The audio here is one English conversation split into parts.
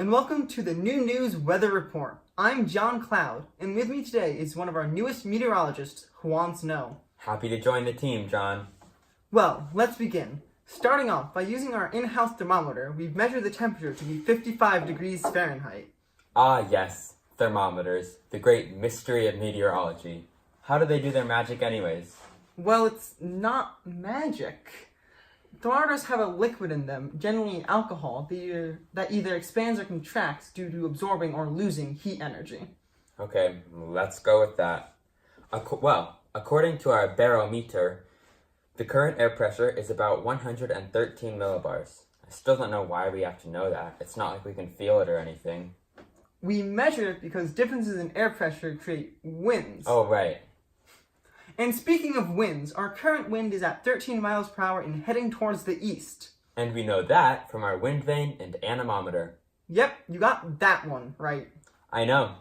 and welcome to the New News Weather Report. I'm John Cloud, and with me today is one of our newest meteorologists, Juan Snow. Happy to join the team, John. Well, let's begin. Starting off, by using our in-house thermometer, we've measured the temperature to be 55 degrees Fahrenheit. Ah, yes, thermometers, the great mystery of meteorology. How do they do their magic anyways? Well, it's not magic. Thermometers have a liquid in them, generally alcohol, that either expands or contracts due to absorbing or losing heat energy. Okay, let's go with that. According to our barometer, the current air pressure is about 113 millibars. I still don't know why we have to know that. It's not like we can feel it or anything. We measure it because differences in air pressure create winds. Oh, right. And speaking of winds, our current wind is at 13 miles per hour and heading towards the east. And we know that from our wind vane and anemometer. Yep, you got that one right. I know.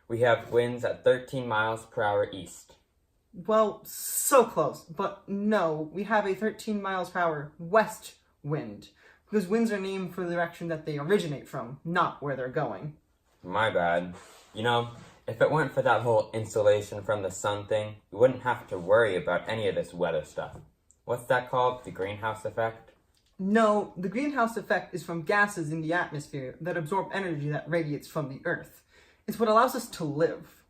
We have winds at 13 miles per hour east. Well, so close, but no, we have a 13 miles per hour west wind, because winds are named for the direction that they originate from, not where they're going. My bad. You know, if it weren't for that whole insulation from the sun thing, we wouldn't have to worry about any of this weather stuff. What's that called? The greenhouse effect? No, the greenhouse effect is from gases in the atmosphere that absorb energy that radiates from the Earth. It's what allows us to live.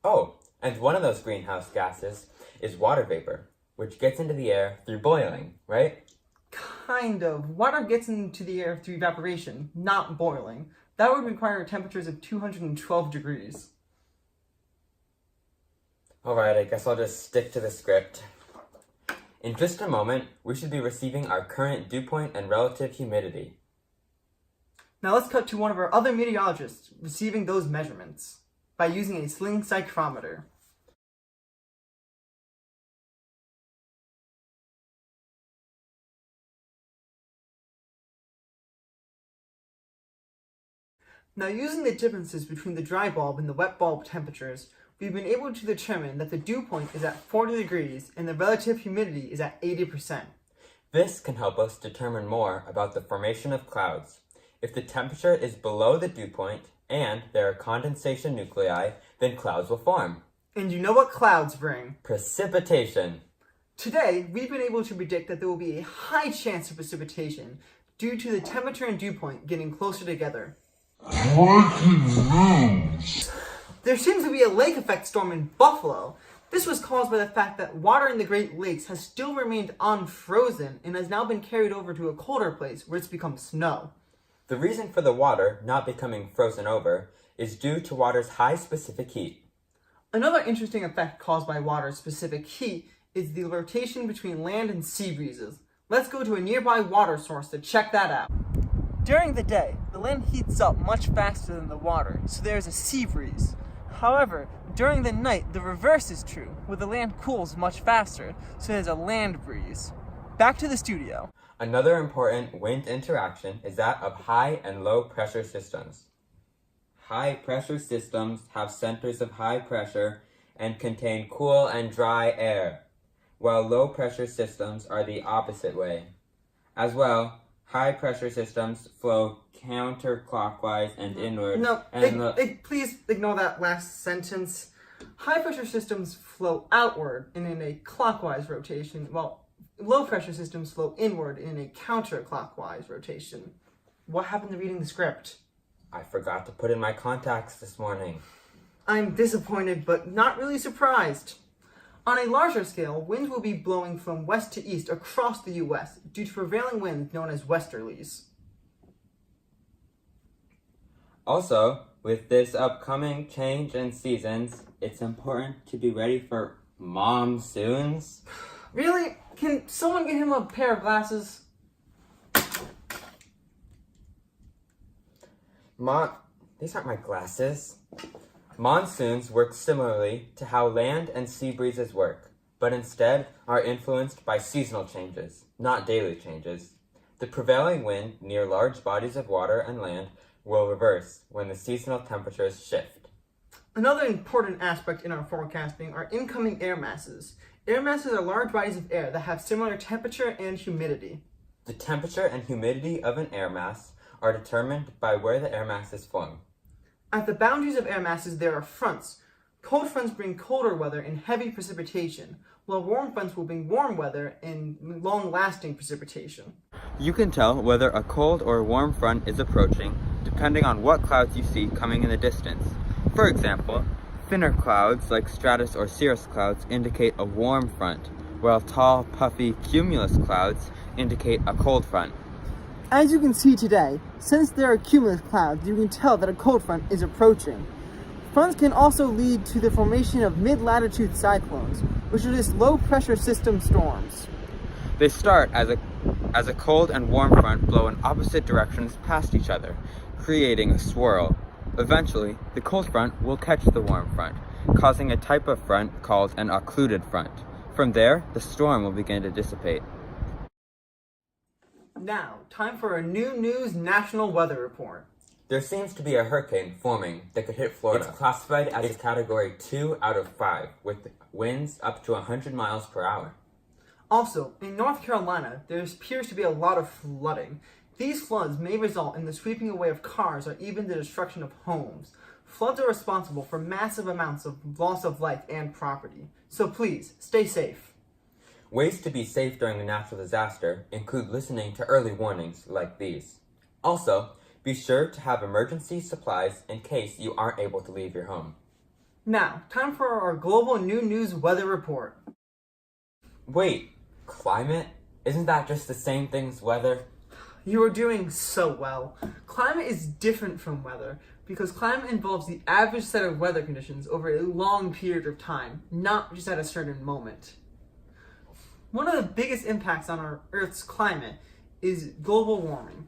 Oh, and one of those greenhouse gases is water vapor, which gets into the air through boiling, right? Kind of. Water gets into the air through evaporation, not boiling. That would require temperatures of 212 degrees. Alright, I guess I'll just stick to the script. In just a moment, we should be receiving our current dew point and relative humidity. Now let's cut to one of our other meteorologists receiving those measurements by using a sling psychrometer. Now, using the differences between the dry bulb and the wet bulb temperatures, we've been able to determine that the dew point is at 40 degrees and the relative humidity is at 80%. This can help us determine more about the formation of clouds. If the temperature is below the dew point and there are condensation nuclei, then clouds will form. And you know what clouds bring? Precipitation. Today, we've been able to predict that there will be a high chance of precipitation due to the temperature and dew point getting closer together. Breaking news! There seems to be a lake effect storm in Buffalo. This was caused by the fact that water in the Great Lakes has still remained unfrozen and has now been carried over to a colder place where it's become snow. The reason for the water not becoming frozen over is due to water's high specific heat. Another interesting effect caused by water's specific heat is the rotation between land and sea breezes. Let's go to a nearby water source to check that out. During the day, the land heats up much faster than the water, so there is a sea breeze. However, during the night, the reverse is true, where the land cools much faster, so there's a land breeze. Back to the studio. Another important wind interaction is that of high and low pressure systems. High pressure systems have centers of high pressure and contain cool and dry air, while low pressure systems are the opposite way. As well, high pressure systems flow counterclockwise and inward. Please ignore that last sentence. High pressure systems flow outward and in a clockwise rotation, while low pressure systems flow inward in a counterclockwise rotation. What happened to reading the script? I forgot to put in my contacts this morning. I'm disappointed, but not really surprised. On a larger scale, winds will be blowing from west to east across the U.S. due to prevailing winds known as westerlies. Also, with this upcoming change in seasons, it's important to be ready for monsoons. Really? Can someone get him a pair of glasses? These aren't my glasses. Monsoons work similarly to how land and sea breezes work, but instead are influenced by seasonal changes, not daily changes. The prevailing wind near large bodies of water and land will reverse when the seasonal temperatures shift. Another important aspect in our forecasting are incoming air masses. Air masses are large bodies of air that have similar temperature and humidity. The temperature and humidity of an air mass are determined by where the air mass is flowing. At the boundaries of air masses, there are fronts. Cold fronts bring colder weather and heavy precipitation, while warm fronts will bring warm weather and long-lasting precipitation. You can tell whether a cold or warm front is approaching depending on what clouds you see coming in the distance. For example, thinner clouds like stratus or cirrus clouds indicate a warm front, while tall, puffy cumulus clouds indicate a cold front. As you can see today, since there are cumulus clouds, you can tell that a cold front is approaching. Fronts can also lead to the formation of mid-latitude cyclones, which are just low-pressure system storms. They start as a cold and warm front blow in opposite directions past each other, creating a swirl. Eventually, the cold front will catch the warm front, causing a type of front called an occluded front. From there, the storm will begin to dissipate. Now, time for a new news national weather report. There seems to be a hurricane forming that could hit Florida. It's classified as a category 2 out of 5, with winds up to 100 miles per hour. Also, in North Carolina, there appears to be a lot of flooding. These floods may result in the sweeping away of cars or even the destruction of homes. Floods are responsible for massive amounts of loss of life and property. So please, stay safe. Ways to be safe during a natural disaster include listening to early warnings like these. Also, be sure to have emergency supplies in case you aren't able to leave your home. Now, time for our global new news weather report. Wait, climate? Isn't that just the same thing as weather? You are doing so well. Climate is different from weather because climate involves the average set of weather conditions over a long period of time, not just at a certain moment. One of the biggest impacts on our Earth's climate is global warming.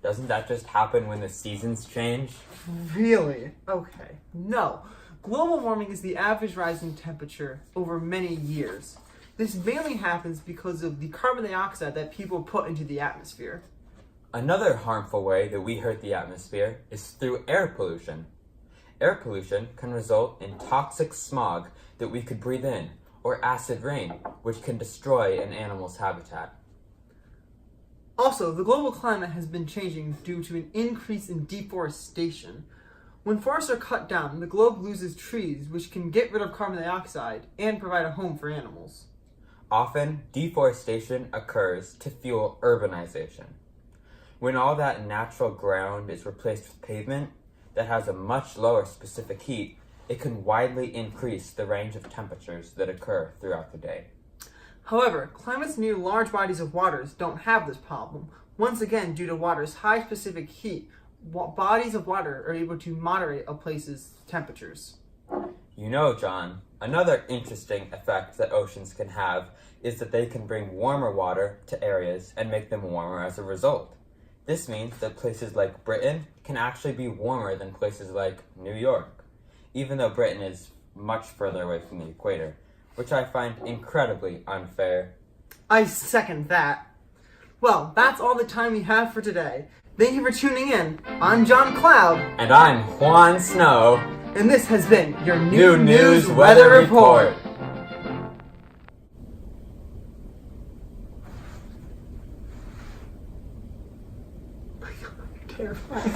Doesn't that just happen when the seasons change? Really? Okay. No. Global warming is the average rise in temperature over many years. This mainly happens because of the carbon dioxide that people put into the atmosphere. Another harmful way that we hurt the atmosphere is through air pollution. Air pollution can result in toxic smog that we could breathe in, or acid rain, which can destroy an animal's habitat. Also, the global climate has been changing due to an increase in deforestation. When forests are cut down, the globe loses trees, which can get rid of carbon dioxide and provide a home for animals. Often, deforestation occurs to fuel urbanization. When all that natural ground is replaced with pavement that has a much lower specific heat, it can widely increase the range of temperatures that occur throughout the day. However, climates near large bodies of waters don't have this problem. Once again, due to water's high specific heat, bodies of water are able to moderate a place's temperatures. You know, John, another interesting effect that oceans can have is that they can bring warmer water to areas and make them warmer as a result. This means that places like Britain can actually be warmer than places like New York, even though Britain is much further away from the equator, which I find incredibly unfair. I second that. Well, that's all the time we have for today. Thank you for tuning in. I'm John Cloud. And I'm Juan Snow. And this has been your New News Weather Report. Terrifying.